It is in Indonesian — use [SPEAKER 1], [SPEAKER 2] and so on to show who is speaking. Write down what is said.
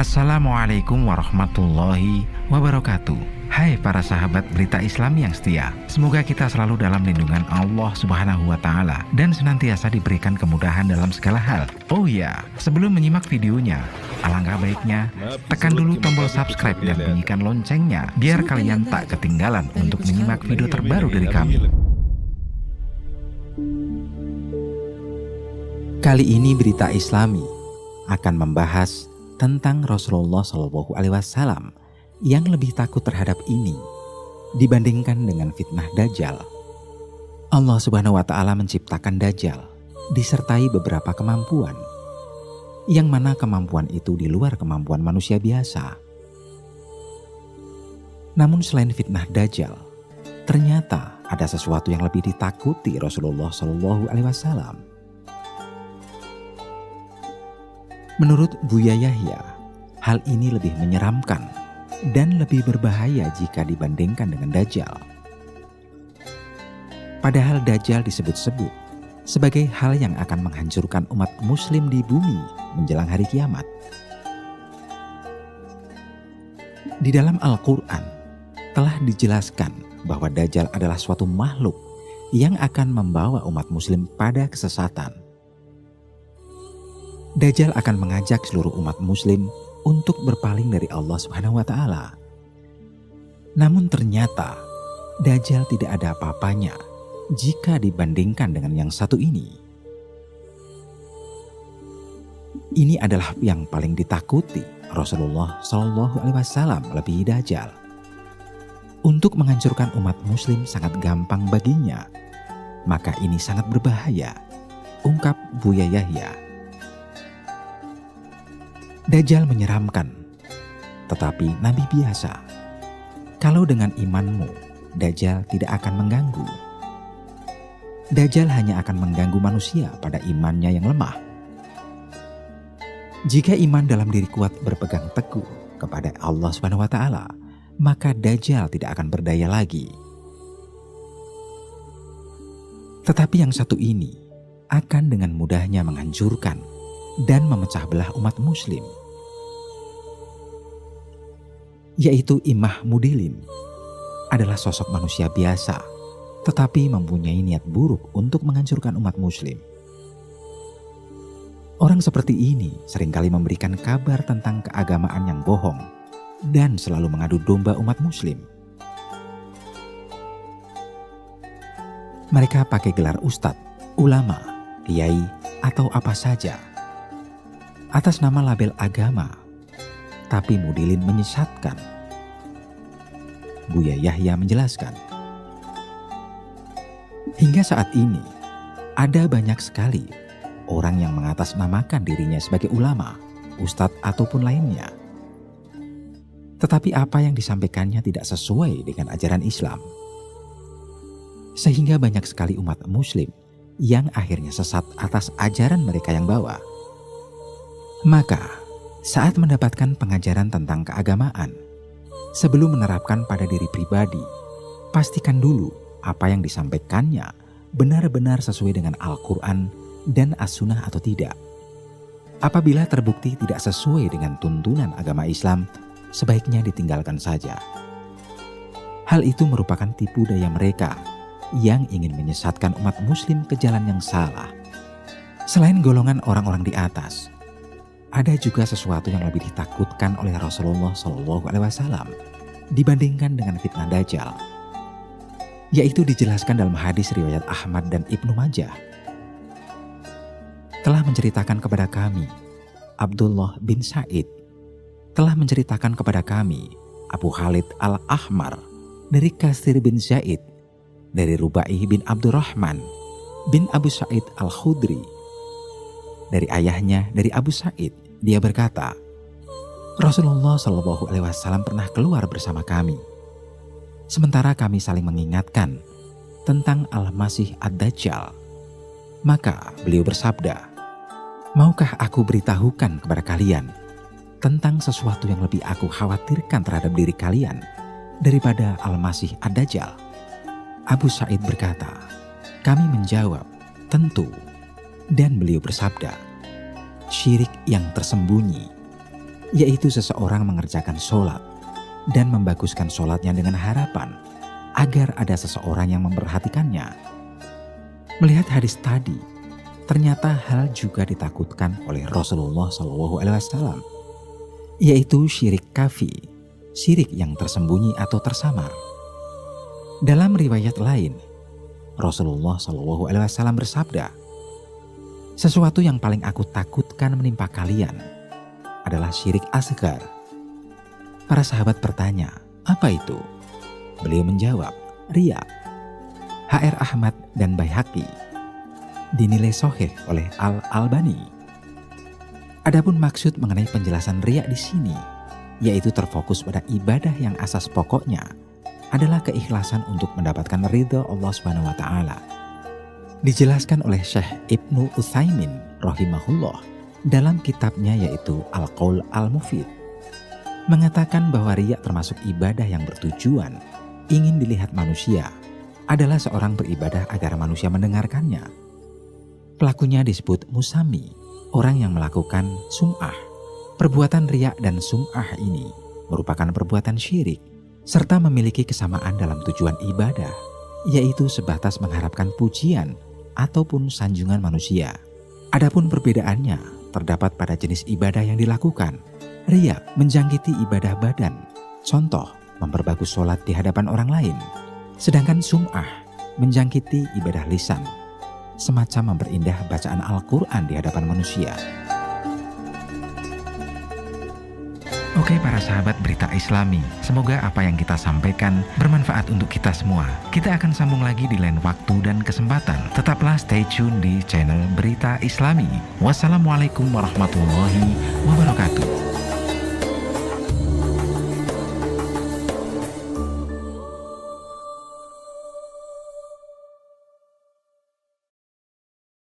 [SPEAKER 1] Assalamualaikum warahmatullahi wabarakatuh. Hai para sahabat berita Islam yang setia, semoga kita selalu dalam lindungan Allah Subhanahu wa Ta'ala dan senantiasa diberikan kemudahan dalam segala hal. Oh ya, sebelum menyimak videonya, alangkah baiknya tekan dulu tombol subscribe dan bunyikan loncengnya biar kalian tak ketinggalan untuk menyimak video terbaru dari kami.
[SPEAKER 2] Kali ini berita Islami akan membahas tentang Rasulullah SAW yang lebih takut terhadap ini dibandingkan dengan fitnah Dajjal. Allah Subhanahu wa Ta'ala menciptakan Dajjal disertai beberapa kemampuan, yang mana kemampuan itu di luar kemampuan manusia biasa. Namun selain fitnah Dajjal, ternyata ada sesuatu yang lebih ditakuti Rasulullah SAW. Menurut Buya Yahya, hal ini lebih menyeramkan dan lebih berbahaya jika dibandingkan dengan Dajjal. Padahal Dajjal disebut-sebut sebagai hal yang akan menghancurkan umat muslim di bumi menjelang hari kiamat. Di dalam Al-Quran telah dijelaskan bahwa Dajjal adalah suatu makhluk yang akan membawa umat muslim pada kesesatan. Dajjal akan mengajak seluruh umat muslim untuk berpaling dari Allah Subhanahu wa Ta'ala. Namun ternyata Dajjal tidak ada apa-apanya jika dibandingkan dengan yang satu ini. Ini adalah yang paling ditakuti Rasulullah SAW lebih Dajjal. Untuk menghancurkan umat muslim sangat gampang baginya, maka ini sangat berbahaya, ungkap Buya Yahya. Dajjal menyeramkan, tetapi Nabi biasa. Kalau dengan imanmu, Dajjal tidak akan mengganggu. Dajjal hanya akan mengganggu manusia pada imannya yang lemah. Jika iman dalam diri kuat berpegang teguh kepada Allah Subhanahu wa Ta'ala, maka Dajjal tidak akan berdaya lagi. Tetapi yang satu ini akan dengan mudahnya menghancurkan dan memecah belah umat muslim, yaitu Imam Mudilin adalah sosok manusia biasa tetapi mempunyai niat buruk untuk menghancurkan umat muslim. Orang seperti ini seringkali memberikan kabar tentang keagamaan yang bohong dan selalu mengadu domba umat muslim. Mereka pakai gelar ustadz, ulama, kiai, atau apa saja atas nama label agama, tapi Mudilin menyesatkan. Buya Yahya menjelaskan, hingga saat ini ada banyak sekali orang yang mengatasnamakan dirinya sebagai ulama, ustadz ataupun lainnya. Tetapi apa yang disampaikannya tidak sesuai dengan ajaran Islam. Sehingga banyak sekali umat muslim yang akhirnya sesat atas ajaran mereka yang bawa. Maka, saat mendapatkan pengajaran tentang keagamaan, sebelum menerapkan pada diri pribadi, pastikan dulu apa yang disampaikannya benar-benar sesuai dengan Al-Quran dan As-Sunnah atau tidak. Apabila terbukti tidak sesuai dengan tuntunan agama Islam, sebaiknya ditinggalkan saja. Hal itu merupakan tipu daya mereka yang ingin menyesatkan umat muslim ke jalan yang salah. Selain golongan orang-orang di atas, ada juga sesuatu yang lebih ditakutkan oleh Rasulullah SAW dibandingkan dengan fitnah Dajjal, yaitu dijelaskan dalam hadis riwayat Ahmad dan Ibnu Majah. Telah menceritakan kepada kami Abdullah bin Sa'id, telah menceritakan kepada kami Abu Khalid al-Ahmar dari Kasir bin Zaid, dari Rubai bin Abdurrahman bin Abu Sa'id al-Khudri, dari ayahnya dari Abu Sa'id. Dia berkata, Rasulullah SAW pernah keluar bersama kami. Sementara kami saling mengingatkan tentang Al-Masih Ad-Dajjal. Maka beliau bersabda, maukah aku beritahukan kepada kalian tentang sesuatu yang lebih aku khawatirkan terhadap diri kalian daripada Al-Masih Ad-Dajjal? Abu Sa'id berkata, kami menjawab, tentu. Dan beliau bersabda, syirik yang tersembunyi. yaitu seseorang mengerjakan sholat dan membaguskan sholatnya dengan harapan agar ada seseorang yang memperhatikannya. Melihat hadis tadi, ternyata hal juga ditakutkan oleh Rasulullah SAW, yaitu syirik kafi, syirik yang tersembunyi atau tersamar. Dalam riwayat lain, Rasulullah SAW bersabda, "Sesuatu yang paling aku takutkan menimpa kalian adalah syirik asgar." Para sahabat bertanya, "Apa itu?" Beliau menjawab, "Riya." HR Ahmad dan Baihaqi dinilai sahih oleh Al-Albani. Adapun maksud mengenai penjelasan riya di sini, yaitu terfokus pada ibadah yang asas pokoknya adalah keikhlasan untuk mendapatkan ridha Allah Subhanahu wa taala. Dijelaskan oleh Syekh Ibnu Utsaimin rahimahullah dalam kitabnya yaitu Al-Qaul Al-Mufid, mengatakan bahwa riya termasuk ibadah yang bertujuan ingin dilihat manusia, adalah seorang beribadah agar manusia mendengarkannya. Pelakunya disebut musami, orang yang melakukan sum'ah. Perbuatan riya dan sum'ah ini merupakan perbuatan syirik serta memiliki kesamaan dalam tujuan ibadah, yaitu sebatas mengharapkan pujian ataupun sanjungan manusia. Adapun perbedaannya terdapat pada jenis ibadah yang dilakukan. Riya menjangkiti ibadah badan, contoh memperbagus sholat di hadapan orang lain. Sedangkan sum'ah menjangkiti ibadah lisan, semacam memperindah bacaan Al-Quran di hadapan manusia.
[SPEAKER 1] Oke para sahabat Berita Islami, semoga apa yang kita sampaikan bermanfaat untuk kita semua. Kita akan sambung lagi di lain waktu dan kesempatan. Tetaplah stay tune di channel Berita Islami. Wassalamualaikum warahmatullahi wabarakatuh.